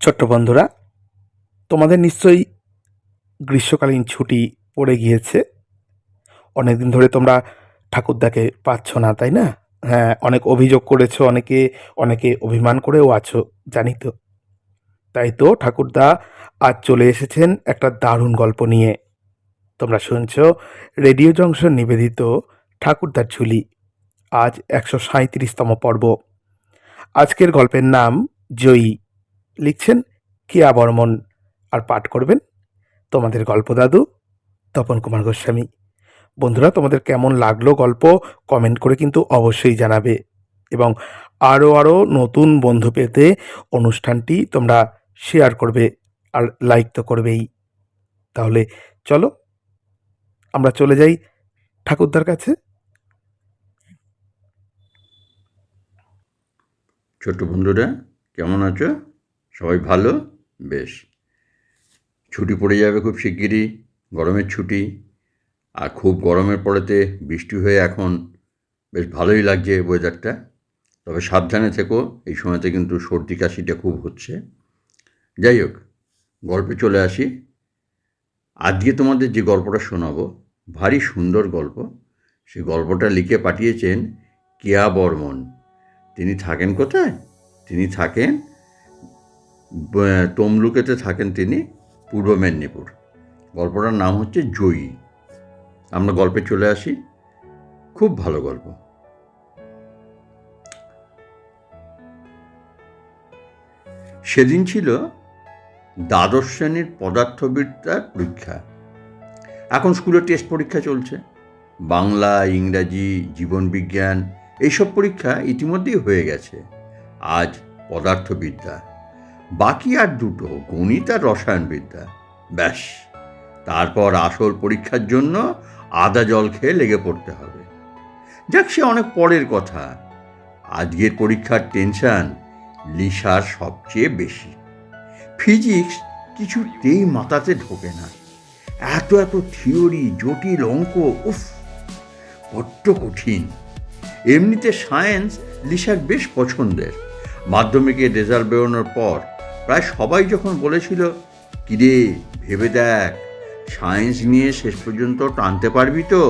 ছোট্ট বন্ধুরা, তোমাদের নিশ্চয়ই গ্রীষ্মকালীন ছুটি পড়ে গিয়েছে। অনেকদিন ধরে তোমরা ঠাকুরদাকে পাচ্ছ না, তাই না? হ্যাঁ, অনেক অভিযোগ করেছো, অনেকে অভিমান করেও আছো, জানি তো। তাই তো ঠাকুরদা আজ চলে এসেছেন একটা দারুণ গল্প নিয়ে। তোমরা শুনছো রেডিও জংশন নিবেদিত ঠাকুরদার ঝুলি, আজ 137তম পর্ব। আজকের গল্পের নাম জয়ী। লিখছেন কেয়া বর্মন, আর পাঠ করবেন তোমাদের গল্পদাদু তপন কুমার গোস্বামী। বন্ধুরা, তোমাদের কেমন লাগলো গল্প কমেন্ট করে কিন্তু অবশ্যই জানাবে, এবং আরও নতুন বন্ধু পেতে অনুষ্ঠানটি তোমরা শেয়ার করবে, আর লাইক তো করবেই। তাহলে চলো আমরা চলে যাই ঠাকুরদার কাছে। ছোট্ট বন্ধুরা, কেমন আছো? সবাই ভালো? বেশ। ছুটি পড়ে যাবে খুব শিগগিরই, গরমের ছুটি। আর খুব গরমের পরেতে বৃষ্টি হয়ে এখন বেশ ভালোই লাগছে ওয়েদারটা। তবে সাবধানে থেকো, এই সময়তে কিন্তু সর্দি কাশিটা খুব হচ্ছে। যাই হোক, গল্পে চলে আসি। আজকে তোমাদের যে গল্পটা শোনাবো ভারী সুন্দর গল্প। সেই গল্পটা লিখে পাঠিয়েছেন কেয়া বর্মন। তিনি থাকেন কোথায়? তিনি থাকেন তমলুকেতে থাকেন তিনি, পূর্ব মেদিনীপুর। গল্পটার নাম হচ্ছে জয়ী। আমরা গল্পে চলে আসি। খুব ভালো গল্প। সেদিন ছিল দ্বাদশ শ্রেণীর পদার্থবিদ্যার পরীক্ষা। এখন স্কুলে টেস্ট পরীক্ষা চলছে। বাংলা, ইংরাজি, জীবনবিজ্ঞান এইসব পরীক্ষা ইতিমধ্যেই হয়ে গেছে। আজ পদার্থবিদ্যা, বাকি আর দুটো, গণিত আর রসায়নবিদ্যা। ব্যাস, তারপর আসল পরীক্ষার জন্য আদা জল খেয়ে লেগে পড়তে হবে। যাক, সে অনেক পরের কথা। আজকের পরীক্ষার টেনশন লিসার সবচেয়ে বেশি। ফিজিক্স কিছুতেই মাথাতে ঢোকে না। এত থিওরি, জটিল অঙ্ক, উফ, বড্ড কঠিন। এমনিতে সায়েন্স লিসার বেশ পছন্দের। মাধ্যমিকের রেজাল্ট বেরোনোর পর প্রায় সবাই যখন বলেছিল, কিরে ভেবে দেখ, সায়েন্স নিয়ে শেষ পর্যন্ত টানতে পারবি তো,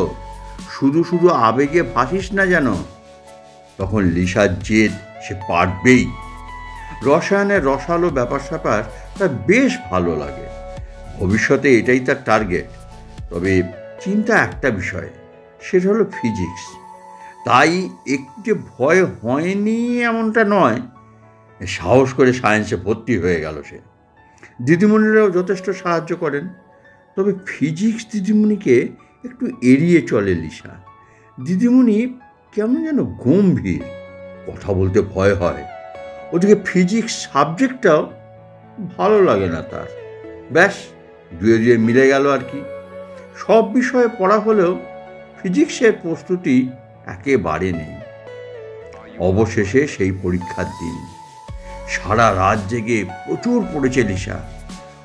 শুধু শুধু আবেগে ভাসিস না যেন, তখন লিসার জেদ সে পারবেই। রসায়নের রসালো ব্যাপার স্যাপার তার বেশ ভালো লাগে। ভবিষ্যতে এটাই তার টার্গেট। তবে চিন্তা একটা বিষয়, সেটা হলো ফিজিক্স। তাই একটু যে ভয় হয়নি এমনটা নয়, সাহস করে সায়েন্সে ভর্তি হয়ে গেল সে। দিদিমণিরাও যথেষ্ট সাহায্য করেন। তবে ফিজিক্স দিদিমণিকে একটু এড়িয়ে চলে লিসা। দিদিমণি কেমন যেন গম্ভীর, কথা বলতে ভয় হয়। ওদিকে ফিজিক্স সাবজেক্টটাও ভালো লাগে না তার। ব্যাস, দুয়ে দুয়ে মিলে গেল আর কি। সব বিষয়ে পড়া হলেও ফিজিক্সের প্রস্তুতি একেবারে নেই। অবশেষে সেই পরীক্ষার দিন। সারা রাত জেগে প্রচুর পড়েছে লিসা।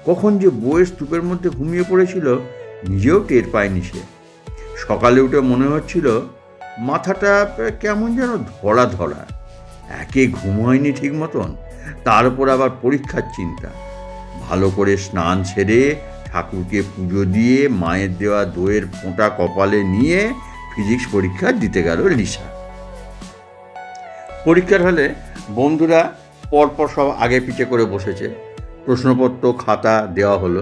কখন যে বইয়ের স্তূপের মধ্যে ঘুমিয়ে পড়েছিল নিজেও টের পায়নি সে। সকালে উঠে মনে হচ্ছিল মাথাটা কেমন যেন ধরা ধরা। একে ঘুম হয়নি ঠিক মতন, তার উপর আবার পরীক্ষার চিন্তা। ভালো করে স্নান সেরে ঠাকুরকে পুজো দিয়ে মায়ের দেওয়া দইয়ের ফোঁটা কপালে নিয়ে ফিজিক্স পরীক্ষা দিতে গেল লিসা। পরীক্ষার হলে বন্ধুরা পরপর সব আগে পিছে করে বসেছে। প্রশ্নপত্র খাতা দেওয়া হলো,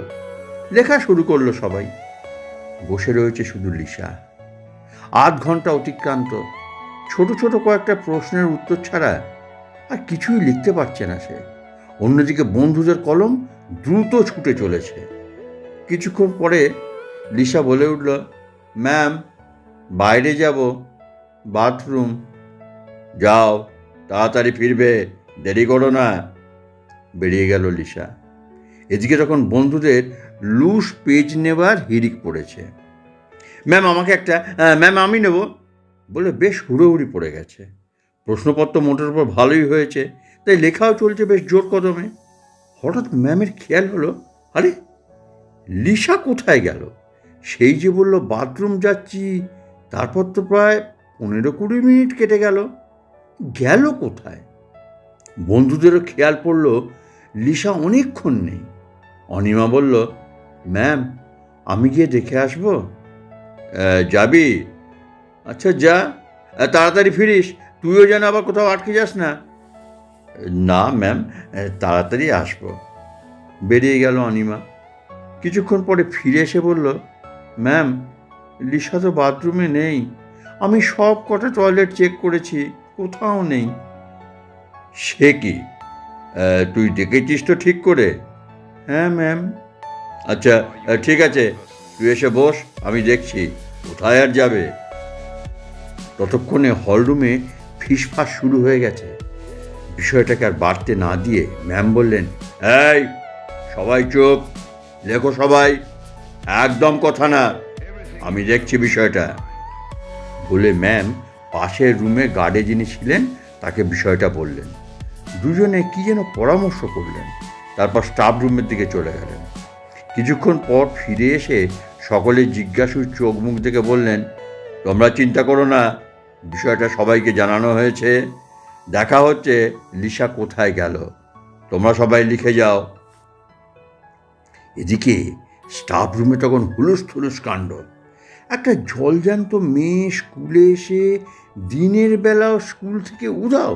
লেখা শুরু করলো সবাই। বসে রয়েছে শুধু লিসা। আধ ঘন্টা অতিক্রান্ত। ছোট ছোট কয়েকটা প্রশ্নের উত্তর ছাড়া আর কিছুই লিখতে পারছে না সে। অন্যদিকে বন্ধুদের কলম দ্রুত ছুটে চলেছে। কিছুক্ষণ পরে লিসা বলে উঠল, ম্যাম, বাইরে যাব, বাথরুম। যাও, তাড়াতাড়ি ফিরবে, দেরি করো না। বেরিয়ে গেল লিসা। এদিকে তখন বন্ধুদের লুজ পেজ নেবার হিড়িক পড়েছে। ম্যাম আমাকে একটা, ম্যাম আমি নেব বলে বেশ হুড়োহুড়ি পড়ে গেছে। প্রশ্নপত্র মোটের উপর ভালোই হয়েছে, তাই লেখাও চলছে বেশ জোর কদমে। হঠাৎ ম্যামের খেয়াল হলো, আরে লিসা কোথায় গেল? সেই যে বলল বাথরুম যাচ্ছি, তারপর তো প্রায় 15-20 মিনিট কেটে গেল। গেল কোথায়? বন্ধুদেরও খেয়াল পড়ল লিসা অনেকক্ষণ নেই। অনিমা বলল, ম্যাম আমি গিয়ে দেখে আসবো। যাবি? আচ্ছা যা, তাড়াতাড়ি ফিরিস, তুইও যেন আবার কোথাও আটকে যাস না। না ম্যাম, তাড়াতাড়ি আসবো। বেরিয়ে গেল অনিমা। কিছুক্ষণ পরে ফিরে এসে বলল, ম্যাম লিসা তো বাথরুমে নেই, আমি সব কটা টয়লেট চেক করেছি, কোথাও নেই। সে কি, তুই ডেকেছিস তো ঠিক করে? হ্যাঁ ম্যাম। আচ্ছা ঠিক আছে, তুই এসে বস, আমি দেখছি, কোথায় আর যাবে। ততক্ষণে হলরুমে ফিসফাস শুরু হয়ে গেছে। বিষয়টাকে আর বাড়তে না দিয়ে ম্যাম বললেন, এই সবাই চুপ, লেখো সবাই, একদম কথা না, আমি দেখছি বিষয়টা। বলে ম্যাম পাশের রুমে গার্ডে যিনি ছিলেন তাকে বিষয়টা বললেন। দুজনে কি যেন পরামর্শ করলেন, তারপর স্টাফ রুমের দিকে চলে গেলেন। কিছুক্ষণ পর ফিরে এসে সকলে জিজ্ঞাসুর চোখ মুখ দেখে বললেন, তোমরা চিন্তা করো না, বিষয়টা সবাইকে জানানো হয়েছে, দেখা হচ্ছে লিসা কোথায় গেল, তোমরা সবাই লিখে যাও। এদিকে স্টাফ রুমে তখন হুলুস থুলুস কাণ্ড। একটা জলজ্যান্ত মেয়ে স্কুলে এসে দিনের বেলাও স্কুল থেকে উধাও,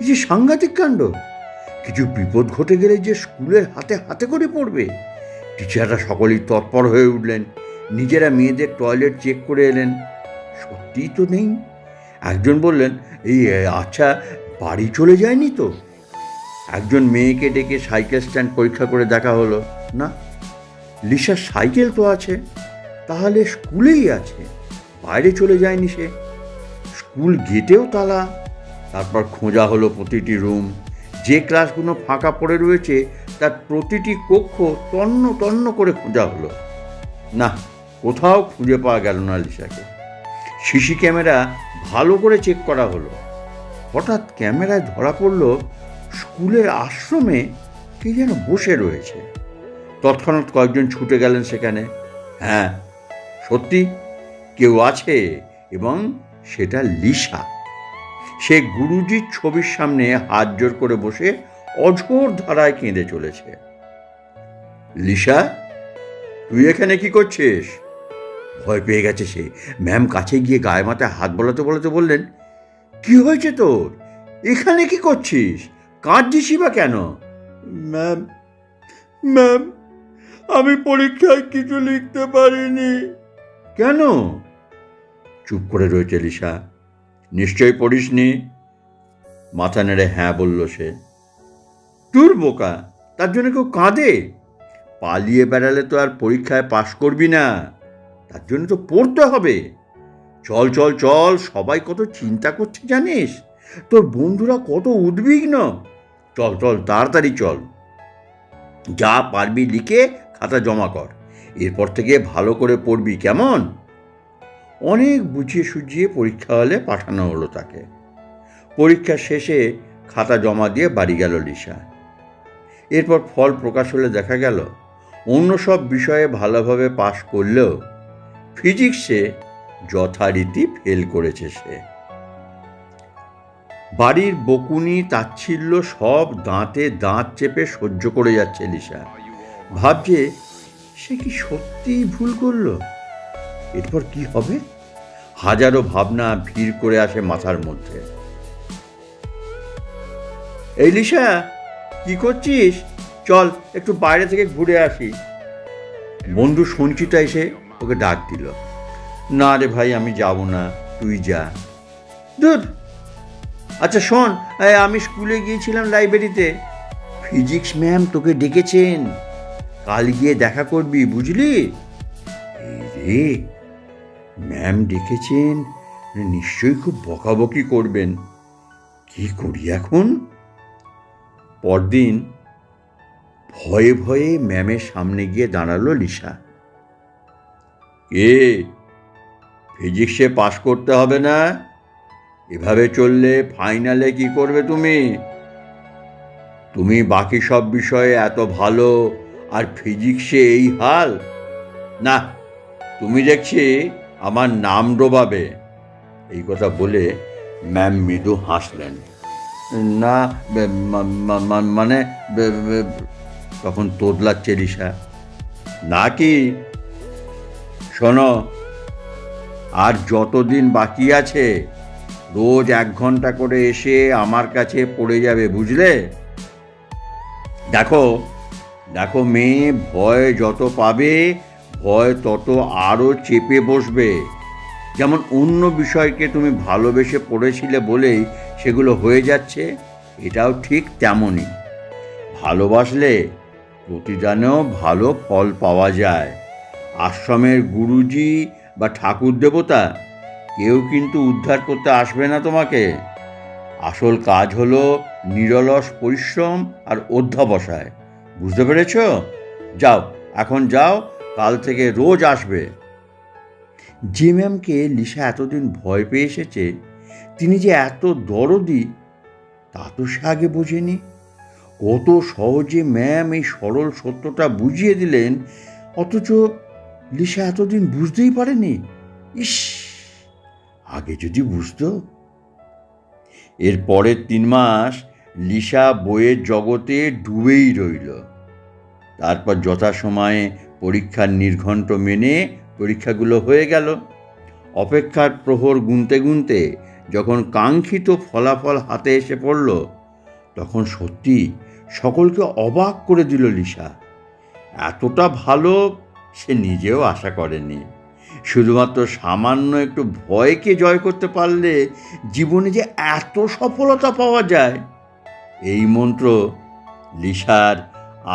এই যে সাংঘাতিক কাণ্ড। কিছু বিপদ ঘটে গেলে যে স্কুলের হাতে হাতে করে পড়বে। টিচাররা সকলেই তৎপর হয়ে উঠলেন, নিজেরা মেয়েদের টয়লেট চেক করে এলেন, সত্যিই তো নেই। একজন বললেন, এই আচ্ছা বাড়ি চলে যায়নি তো? একজন মেয়েকে ডেকে সাইকেল স্ট্যান্ড পরীক্ষা করে দেখা হলো, না। লিসার সাইকেল তো আছে, তাহলে স্কুলেই আছে, বাইরে চলে যায়নি সে। স্কুল গেটেও তালা। তারপর খোঁজা হলো প্রতিটি রুম, যে ক্লাসগুলো ফাঁকা পড়ে রয়েছে তার প্রতিটি কক্ষ তন্ন তন্ন করে খোঁজা হলো, না, কোথাও খুঁজে পাওয়া গেল না লিসাকে। সিসি ক্যামেরা ভালো করে চেক করা হলো। হঠাৎ ক্যামেরায় ধরা পড়ল স্কুলের আশ্রমে কে যেন বসে রয়েছে। তৎক্ষণাৎ কয়েকজন ছুটে গেলেন সেখানে। হ্যাঁ, সত্যি কেউ আছে, এবং সেটা লিসা। সে গুরুজির ছবির সামনে হাত জোর করে বসে অঝোর ধারায় কেঁদে চলেছে। লিসা, তুই এখানে কি করছিস? ভয় পেয়ে গেছে সে। ম্যাম কাছে গিয়ে গায়ে মাথায় হাত বলাতে বলাতে বললেন, কি হয়েছে তোর? এখানে কি করছিস? কাঁদছিসই বা কেন? ম্যাম ম্যাম আমি পরীক্ষায় কিছু লিখতে পারিনি। কেন? চুপ করে রয়েছে লিসা। নিশ্চয়ই পড়িসনি। মাথা নেড়ে হ্যাঁ বলল সে। তোর বোকা, তার জন্য কেউ কাঁদে? পালিয়ে বেড়ালে তো আর পরীক্ষায় পাশ করবি না, তার জন্য তো পড়তে হবে। চল চল চল, সবাই কত চিন্তা করছে জানিস, তোর বন্ধুরা কত উদ্বিগ্ন। চল চল তাড়াতাড়ি চল, যা পারবি লিখে খাতা জমা কর, এরপর থেকে ভালো করে পড়বি, কেমন? অনেক বুঝিয়ে সুঝিয়ে পরীক্ষা হলে পাঠানো হলো তাকে। পরীক্ষা শেষে খাতা জমা দিয়ে বাড়ি গেল লিসা। এরপর ফল প্রকাশ হলে দেখা গেল অন্য সব বিষয়ে ভালোভাবে পাশ করলেও ফিজিক্সে যথারীতি ফেল করেছে সে। বাড়ির বকুনি তাচ্ছিল্য সব দাঁতে দাঁত চেপে সহ্য করে যাচ্ছে লিসা। ভাবছে সে কি সত্যিই ভুল করল? এরপর কি হবে? হাজারো ভাবনা ভিড় করে আসে মাথার মধ্যে। এই লিসা, কি করছিস? চল একটু বাইরে থেকে ঘুরে আসি। বন্ধু সঞ্চিতা এসে ওকে ডাক দিল। না রে ভাই, আমি যাব না, তুই যা। ধুর, আচ্ছা শোন, আমি স্কুলে গিয়েছিলাম লাইব্রেরিতে, ফিজিক্স ম্যাম তোকে ডেকেছেন, কাল গিয়ে দেখা করবি, বুঝলি? রে, ম্যাম ডেকেছেন, নিশ্চয়ই খুব বকাবকি করবেন, কি করি এখন? পরদিন ভয়ে ভয়ে ম্যামের সামনে গিয়ে দাঁড়ালো লিসা। ফিজিক্সে পাশ করতে হবে না? এভাবে চললে ফাইনালে কি করবে তুমি? তুমি বাকি সব বিষয়ে এত ভালো, আর ফিজিক্সে এই হাল? না, তুমি দেখছি আমার নাম ডোবাবে। এই কথা বলে ম্যাম মৃদু হাসলেন। না মানে তখন তোদলাচ্ছে লিসা। নাকি শোনো, আর যতদিন বাকি আছে রোজ 1 ঘন্টা করে এসে আমার কাছে পড়ে যাবে, বুঝলে? দেখো দেখো মেয়ে, ভয় যত পাবে ভয় তত আরও চেপে বসবে। যেমন অন্য বিষয়কে তুমি ভালোবেসে পড়েছিলে বলেই সেগুলো হয়ে যাচ্ছে, এটাও ঠিক তেমনই। ভালোবাসলে প্রতিদানেও ভালো ফল পাওয়া যায়। আশ্রমের গুরুজি বা ঠাকুর দেবতা কেউ কিন্তু উদ্ধার করতে আসবে না তোমাকে। আসল কাজ হলো নিরলস পরিশ্রম আর অধ্যবসায়। বুঝতে পেরেছ? যাও, এখন যাও, কাল থেকে রোজ আসবে। যে ম্যামকে লিসা এতদিন ভয় পেয়ে এসেছে, তিনি যে এত দরদি তা তো সে আগে বোঝেনি। কত সহজে ম্যাম এই সরল সত্যটা বুঝিয়ে দিলেন, অথচ লিসা এতদিন বুঝতেই পারেনি। ইস, আগে যদি বুঝতো। এর পরের 3 মাস লিসা বইয়ের জগতে ডুবেই রইল। তারপর যথাসময়ে পরীক্ষার নির্ঘণ্ট মেনে পরীক্ষাগুলো হয়ে গেল। অপেক্ষার প্রহর গুনতে গুনতে যখন কাঙ্ক্ষিত ফলাফল হাতে এসে পড়ল, তখন সত্যি সকলকে অবাক করে দিল লিসা। এতটা ভালো সে নিজেও আশা করেনি। শুধুমাত্র সামান্য একটু ভয়কে জয় করতে পারলে জীবনে যে এত সফলতা পাওয়া যায়, এই মন্ত্র লিসার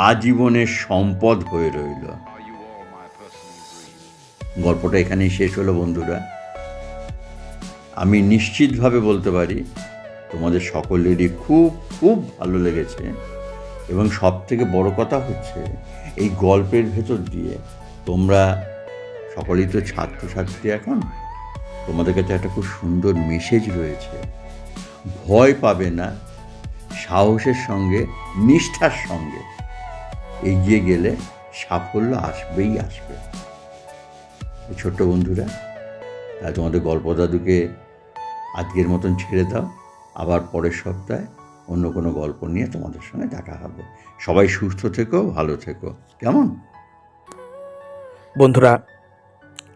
আজীবনের সম্পদ হয়ে রইল। গল্পটা এখানেই শেষ হলো বন্ধুরা। আমি নিশ্চিতভাবে বলতে পারি তোমাদের সকলেরই খুব খুব ভালো লেগেছে, এবং সবথেকে বড় কথা হচ্ছে এই গল্পের ভেতর দিয়ে তোমরা সকলেই তো ছাত্রছাত্রী, এখন তোমাদের কাছে একটা খুব সুন্দর মেসেজ রয়েছে। ভয় পাবে না, সাহসের সঙ্গে নিষ্ঠার সঙ্গে এগিয়ে গেলে সাফল্য আসবেই আসবে। ছোট্ট বন্ধুরা, তাই তোমাদের গল্প দাদুকে আজকের মতন ছেড়ে দাও। আবার পরের সপ্তাহে অন্য কোনো গল্প নিয়ে তোমাদের সঙ্গে দেখা হবে। সবাই সুস্থ থেকো, ভালো থেকো, কেমন? বন্ধুরা,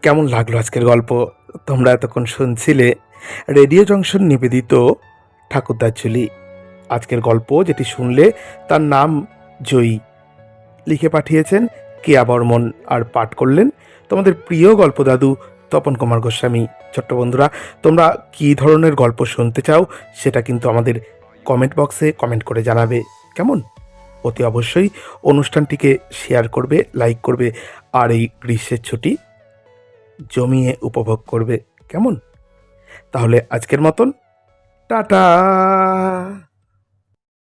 কেমন লাগলো আজকের গল্প? তোমরা এতক্ষণ শুনছিলে রেডিও জংশন নিবেদিত ঠাকুরদার ঝুলি। আজকের গল্প যেটি শুনলে তার নাম জয়ী। লিখে পাঠিয়েছেন কেয়া বর্মন, আর পাঠ করলেন তোমাদের প্রিয় গল্প দাদু তপন কুমার গোস্বামী। ছোট্ট বন্ধুরা, তোমরা কী ধরনের গল্প শুনতে চাও সেটা কিন্তু আমাদের কমেন্ট বক্সে কমেন্ট করে জানাবে, কেমন? অতি অবশ্যই অনুষ্ঠানটিকে শেয়ার করবে, লাইক করবে, আর এই গ্রীষ্মের ছুটি জমিয়ে উপভোগ করবে, কেমন? তাহলে আজকের মতন টাটা।